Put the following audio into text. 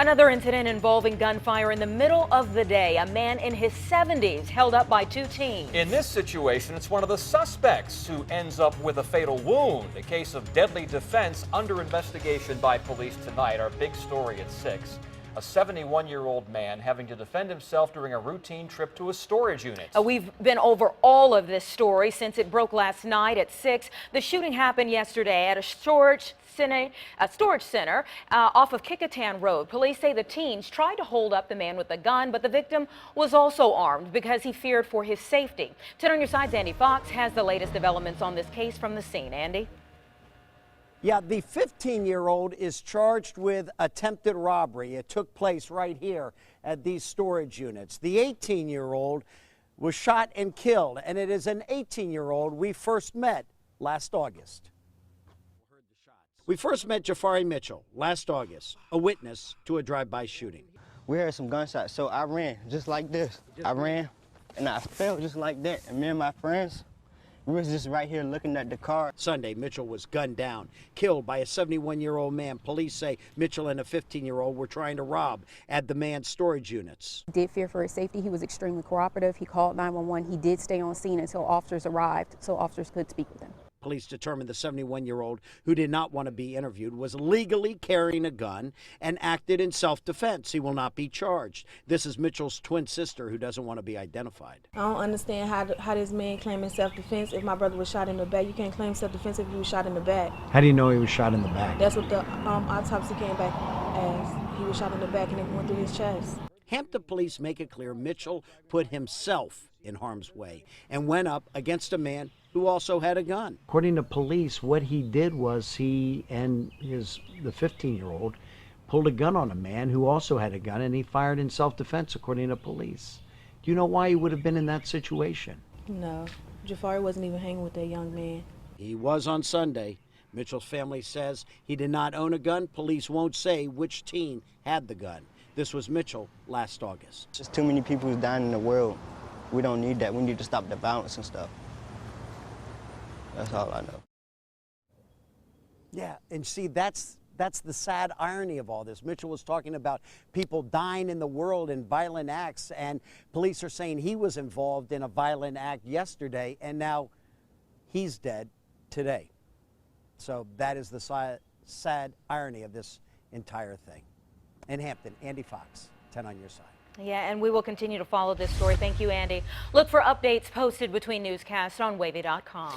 Another incident involving gunfire in the middle of the day. A man in his 70s held up by two teens. In this situation, it's one of the suspects who ends up with a fatal wound. A case of deadly defense under investigation by police tonight. Our big story at 6. A 71-year-old man having to defend himself during a routine trip to a storage unit. We've been over all of this story since it broke last night at 6. The shooting happened yesterday at a storage center off of Kickotan Road. Police say the teens tried to hold up the man with a gun, but the victim was also armed because he feared for his safety. 10 on your side's Andy Fox has the latest developments on this case from the scene. Andy? Yeah, the 15-year-old is charged with attempted robbery. It took place right here at these storage units. The 18-year-old was shot and killed, and it is an 18-year-old we first met last August. We first met Jafari Mitchell last August, a witness to a drive-by shooting. We heard some gunshots, so I ran just like this. I ran, and I fell just like that, and me and my friends, we was just right here looking at the car. Sunday, Mitchell was gunned down, killed by a 71-year-old man. Police say Mitchell and a 15-year-old were trying to rob at the man's storage units. He did fear for his safety. He was extremely cooperative. He called 911. He did stay on scene until officers arrived, so officers could speak with him. Police determined the 71-year-old, who did not want to be interviewed, was legally carrying a gun and acted in self-defense. He will not be charged. This is Mitchell's twin sister, who doesn't want to be identified. I don't understand how this man claiming self-defense. If my brother was shot in the back, you can't claim self-defense if you was shot in the back. How do you know he was shot in the back? That's what the autopsy came back as. He was shot in the back and it went through his chest. Hampton police make it clear Mitchell put himself in harm's way and went up against a man who also had a gun. According to police, what he did was he and the 15-year-old pulled a gun on a man who also had a gun, and he fired in self-defense, according to police. Do you know why he would have been in that situation? No, Jafari wasn't even hanging with that young man. He was on Sunday. Mitchell's family says he did not own a gun. Police won't say which teen had the gun. This was Mitchell last August. Just too many people who's dying in the world. We don't need that. We need to stop the violence and stuff. That's all I know. Yeah, and see, that's the sad irony of all this. Mitchell was talking about people dying in the world in violent acts, and police are saying he was involved in a violent act yesterday, and now he's dead today. So that is the sad irony of this entire thing. In Hampton, Andy Fox, 10 on your side. Yeah, and we will continue to follow this story. Thank you, Andy. Look for updates posted between newscasts on wavy.com.